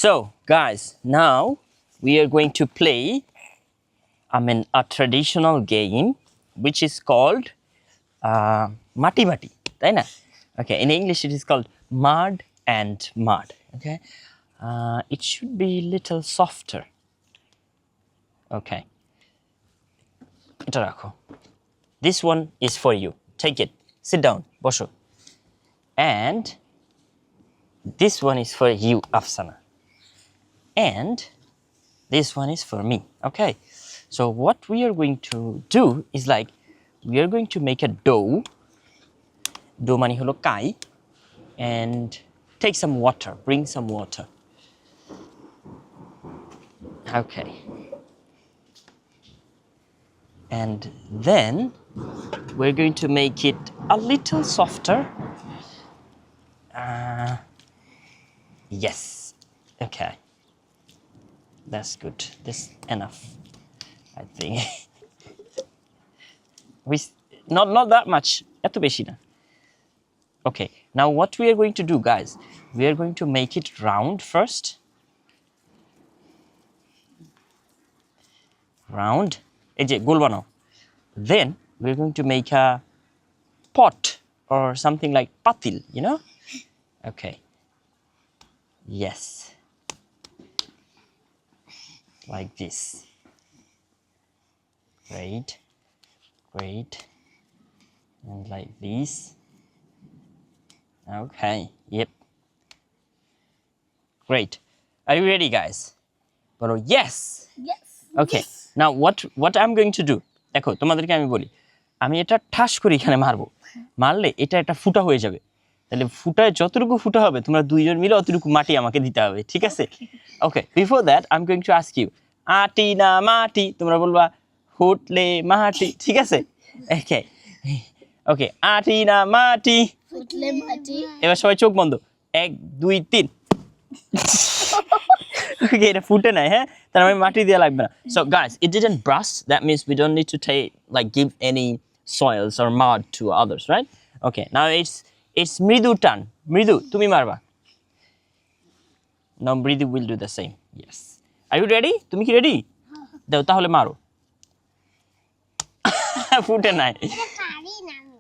So guys, now we are going to play a traditional game which is called mati mati, তাই না? Okay, in English it is called mud and mud. Okay, it should be little softer. Okay, এটা রাখো. This one is for you. Take it. Sit down. বসো. And this one is for you, Afsana. And this one is for me. Okay, so what we are going to do is like we are going to make a dough. Dough mani holo kai. And take some water. Bring some water. Okay. And then we're going to make it a little softer. Yes. Okay. That's good. That's enough, I think. Not that much. এত বেশি না. Okay. Now what we are going to do, guys? We are going to make it round first. Round. এই যে গোল বানাও. Then we're going to make a pot or something like patil, you know? Okay. Yes. Like this. Great. Great. And like this. Okay. Yep. Great. Are you ready, guys? Bolo, yes. Yes. Okay. Now what I'm going to do? দেখো তোমাদেরকে আমি বলি, আমি এটা ঠাস করে এখানে মারবো, মারলে এটা একটা ফুটা হয়ে যাবে, তাহলে ফুটায় যতটুকু ফুটা হবে তোমরা দুইজন মিলে অতটুকু মাটি আমাকে দিতে হবে, ঠিক আছে? Okay, before that I am going to ask you, আটি না মাটি, তোমরা বলবা ফুটলে মাটি, ঠিক আছে? ওকে ওকে, আটি না মাটি, ফুটলে মাটি। এবার সবাই চোখ বন্ধ, 1 2 3। Okay, এটা ফুটে নাই, হ্যাঁ, তার মানে মাটি দেওয়া লাগবে না। So guys, it didn't burst. That means we don't need to give any soils or mud to others, right? Okay, now it's Mridu turn. Mridu, তুমি মারবা। Now Mridu will do the same. Yes. Are you ready? তুমি কি ready? দাও তাহলে মারো। ফুটে নাই।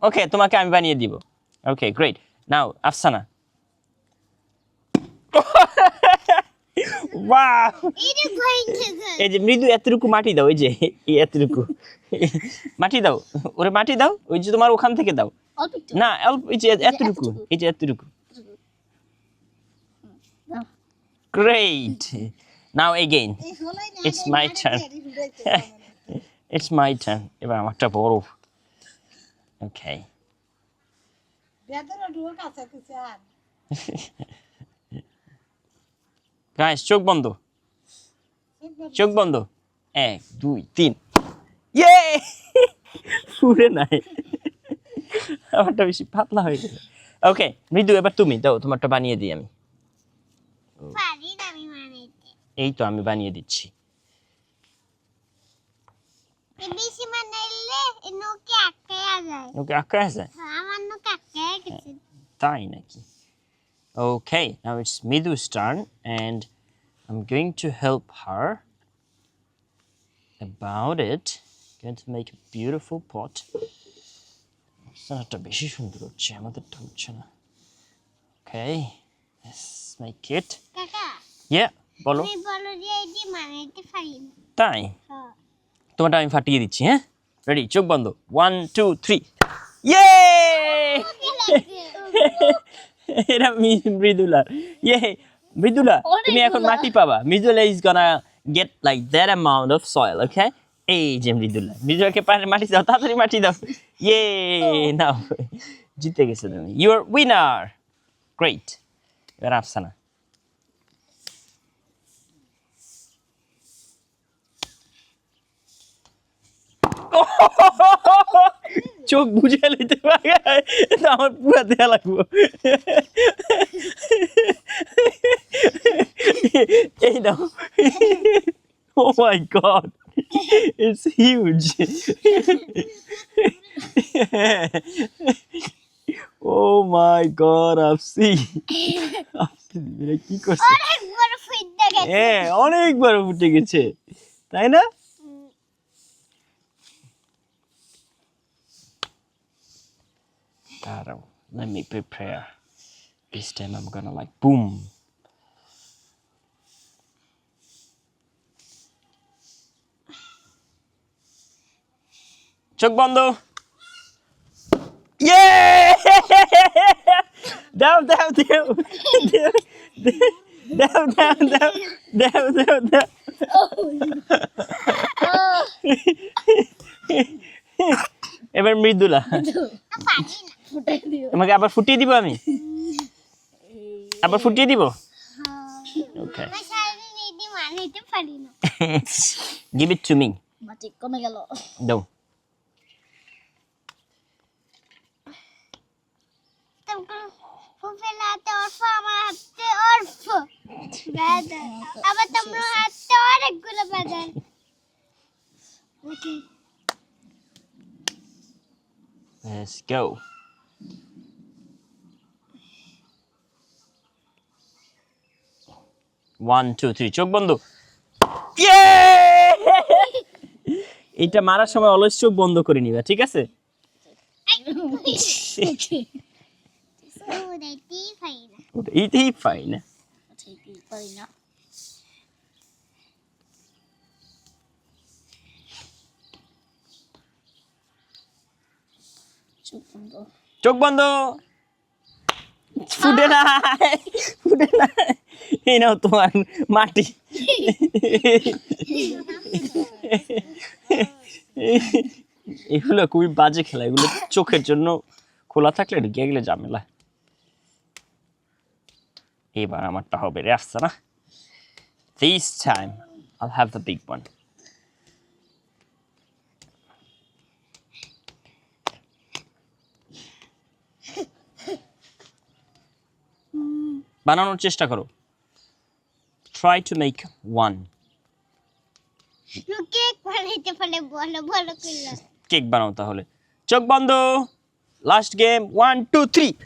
Okay, তোমাকে আমি বানিয়ে দিব। Okay, great. Now Afsana. Wow! এই যে মৃদু এতটুকু মাটি দাও, এই যে এতটুকু মাটি দাও, ওরে মাটি দাও, ওই যে তোমার ওখান থেকে দাও না, এই যে এতটুকু, এই যে এতটুকু। Great. Now again it's my turn. It's my turn. এবার আমারটা বড়। Okay. Guys, চোখ বন্ধ, চোখ বন্ধ, 1 2 3। ইয়ে, ফুটে নাই, আমারটা বেশি পাতলা হয়ে গেল। ওকে মৃদু, এবার তুমি দাও, তোমারটা বানিয়ে দিই আমি। এই তো আমি বানিয়ে দিচ্ছি। ওকে আঁকা আছে, তাই নাকি? Okay, now it's Midu's turn, and I'm going to help her about it. Going to make a beautiful pot. Okay, let's make it. Yeah, বলো। তাই? তোমারটা আমি ফাটিয়ে দিচ্ছি, হ্যাঁ? Ready, চোখ বন্ধ, 1 2 3। Yay! এটা মৃদুলা। ইয়ে, মৃদুলা তুমি এখন মাটি পাবা। Mridula is gonna get like that amount of soil, okay? এই যে মৃদুলা, মৃদুলাকে মাটি দাও, তাড়াতাড়ি মাটি দাও। ইয়ে, নাও জিতে গেছো তুমি, you are winner. Great. এবার আফসানা। চোখ বুঝে লইতে পারে, আমার পুরা দেয়া লাগবো। এই নাও। Oh my god, it's huge. Oh my god, Afsi. Afsi, কি করছিস? হ্যাঁ অনেকবার ফুটে গেছে তাই না দাঁড়াও let me prepare this time I'm gonna like boom চোখ বন্ধ ইয়ে দাও দাও দাও দাও দাও দাও দাও দাও দাও এবার মৃদুলা তোমাকে আবার ফুটিয়ে দিব আমি আবার ফুটিয়ে দিব ওকে give it to me মাটি কমে গেল দাও আবার তোমার হাতে অনেকগুলো বাদাম let's go One, two, three. চোখ বন্ধ এটা মারার সময় অলওয়েজ চোখ বন্ধ করে নিবা ঠিক আছে এইটাই পাই না পারি না চোখ বন্ধ ফুটে না ফুটে না এই নাও তোমার মাটি এগুলো খুবই বাজে খেলা এগুলো চোখের জন্য খোলা থাকলে ঢুকিয়ে গেলে ঝামেলা এবার আমারটা হবে রে আসছে না this time I'll have the big one বানানোর চেষ্টা করো try to make one cake বানাইতে পারলে বলো ভালো করে কেক বানাও তাহলে চোখ বন্ধ লাস্ট গেম 1 2 3